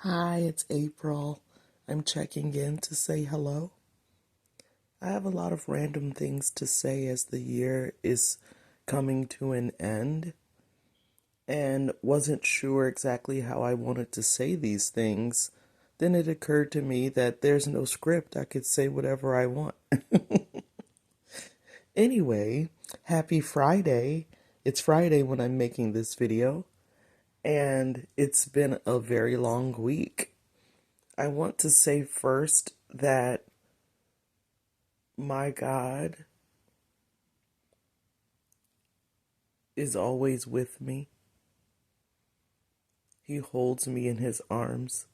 Hi, it's April. I'm checking in to say hello. I have a lot of random things to say as the year is coming to an end and wasn't sure exactly how I wanted to say these things. Then it occurred to me that there's no script. I could say whatever I want. Anyway, happy Friday. It's Friday when I'm making this video, and it's been a very long week. I want to say first that my God is always with me. He holds me in his arms.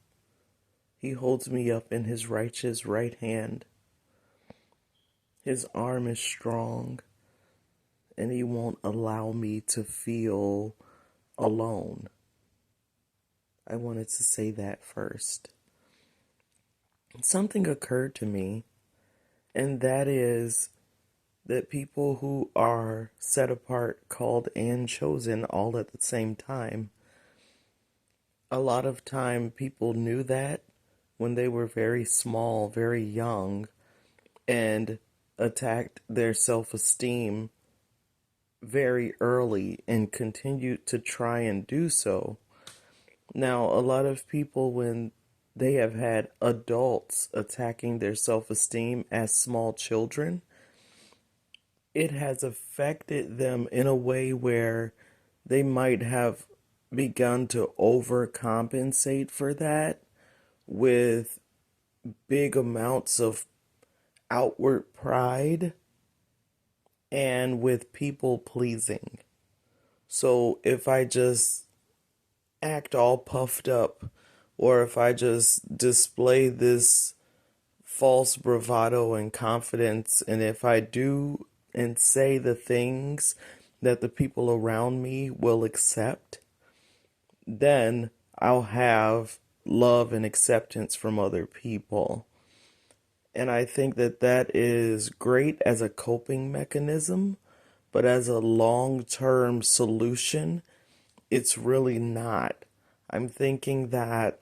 He holds me up in his righteous right hand. His arm is strong, and he won't allow me to feel alone. I wanted to say that first. Something occurred to me, and that is that people who are set apart, called, and chosen all at the same time, a lot of time people knew that when they were very small, very young, and attacked their self-esteem very early and continued to try and do so. Now, a lot of people, when they have had adults attacking their self-esteem as small children, it has affected them in a way where they might have begun to overcompensate for that with big amounts of outward pride and with people pleasing. So if I just act all puffed up, or if I just display this false bravado and confidence, and if I do and say the things that the people around me will accept, then I'll have love and acceptance from other people. And I think that that is great as a coping mechanism, but as a long-term solution, it's really not. I'm thinking that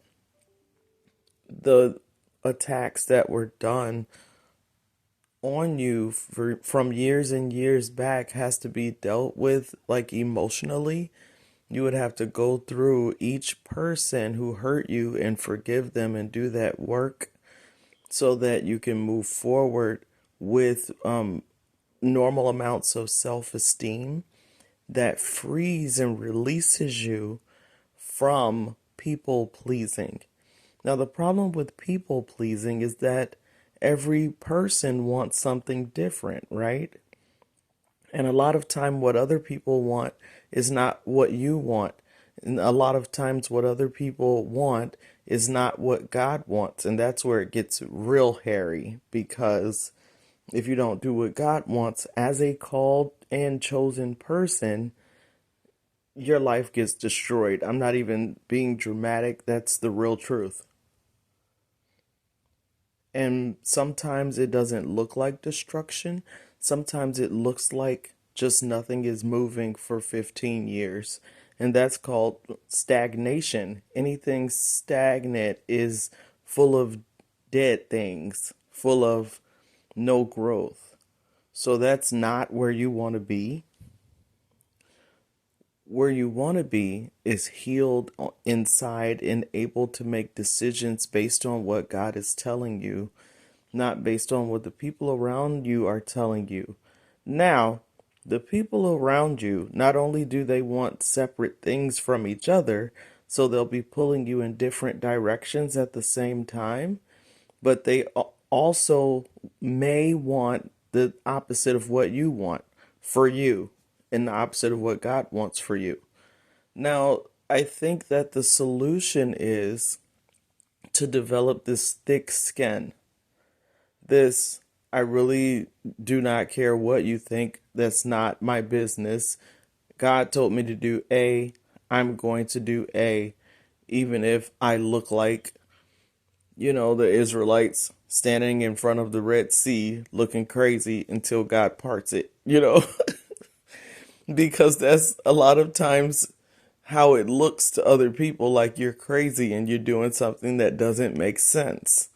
the attacks that were done on you from years and years back has to be dealt with like emotionally. You would have to go through each person who hurt you and forgive them and do that work so that you can move forward with normal amounts of self-esteem that frees and releases you from people pleasing. Now, the problem with people pleasing is that every person wants something different, right? And a lot of time what other people want is not what you want. And a lot of times what other people want is not what God wants. And that's where it gets real hairy, because if you don't do what God wants as a called and chosen person, your life gets destroyed. I'm not even being dramatic. That's the real truth. And sometimes it doesn't look like destruction. Sometimes it looks like just nothing is moving for 15 years. And that's called stagnation. Anything stagnant is full of dead things, full of no growth. So that's not where you want to be. Where you want to be is healed inside and able to make decisions based on what God is telling you, not based on what the people around you are telling you. Now, the people around you, not only do they want separate things from each other, so they'll be pulling you in different directions at the same time, but they also may want the opposite of what you want for you and the opposite of what God wants for you. Now, I think that the solution is to develop this thick skin. This, I really do not care what you think. That's not my business. God told me to do A. I'm going to do A, even if I look like, the Israelites standing in front of the Red Sea looking crazy until God parts it, because that's a lot of times how it looks to other people like you're crazy and you're doing something that doesn't make sense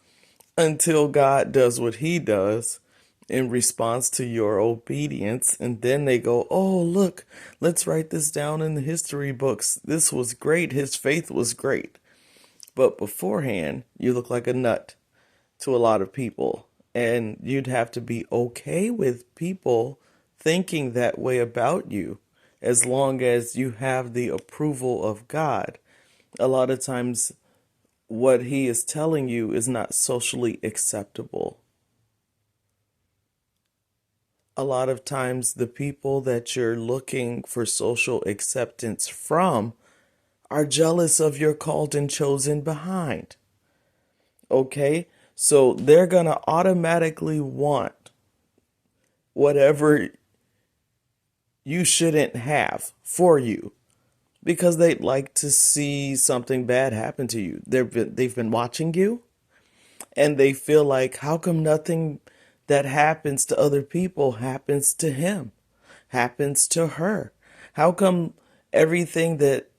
until God does what he does in response to your obedience. And then they go, oh, look, let's write this down in the history books. This was great. His faith was great. But beforehand, you look like a nut to a lot of people. And you'd have to be okay with people thinking that way about you as long as you have the approval of God. A lot of times, what he is telling you is not socially acceptable. A lot of times, the people that you're looking for social acceptance from are jealous of your called and chosen behind. Okay? So they're going to automatically want whatever you shouldn't have for you because they'd like to see something bad happen to you. They've been watching you and they feel like, how come nothing that happens to other people happens to him, happens to her? How come everything that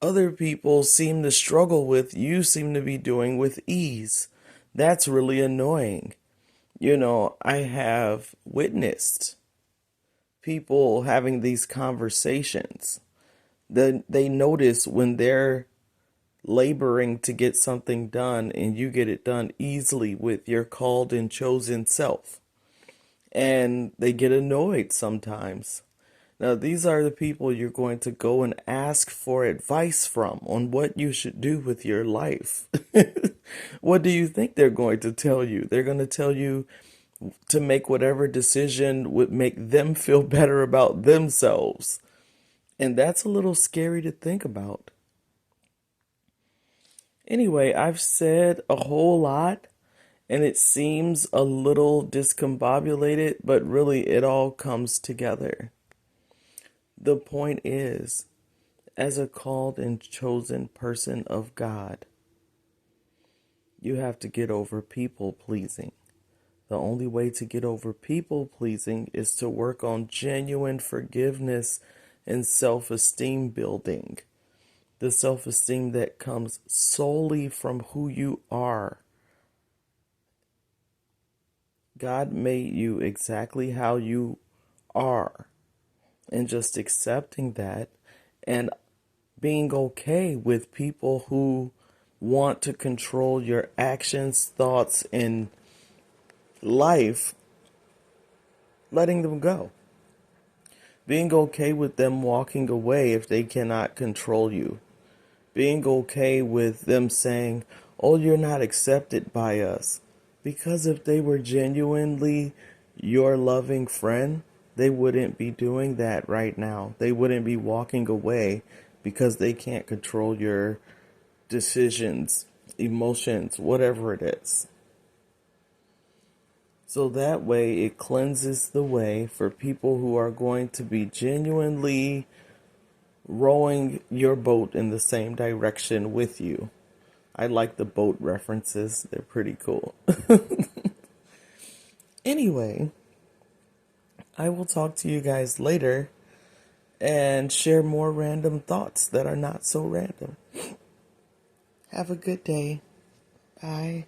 other people seem to struggle with, you seem to be doing with ease? That's really annoying. I have witnessed people having these conversations. Then they notice when they're laboring to get something done and you get it done easily with your called and chosen self. And they get annoyed sometimes. Now, these are the people you're going to go and ask for advice from on what you should do with your life. What do you think they're going to tell you? They're going to tell you to make whatever decision would make them feel better about themselves. And that's a little scary to think about. Anyway, I've said a whole lot and it seems a little discombobulated, but really it all comes together. The point is, as a called and chosen person of God, you have to get over people pleasing. The only way to get over people pleasing is to work on genuine forgiveness and self-esteem building. The self-esteem that comes solely from who you are. God made you exactly how you are. And just accepting that and being okay with people who want to control your actions, thoughts, and life, letting them go. Being okay with them walking away if they cannot control you. Being okay with them saying, oh, you're not accepted by us. Because if they were genuinely your loving friend, they wouldn't be doing that right now. They wouldn't be walking away because they can't control your decisions, emotions, whatever it is. So that way it cleanses the way for people who are going to be genuinely rowing your boat in the same direction with you. I like the boat references. They're pretty cool. Anyway, I will talk to you guys later and share more random thoughts that are not so random. Have a good day. Bye.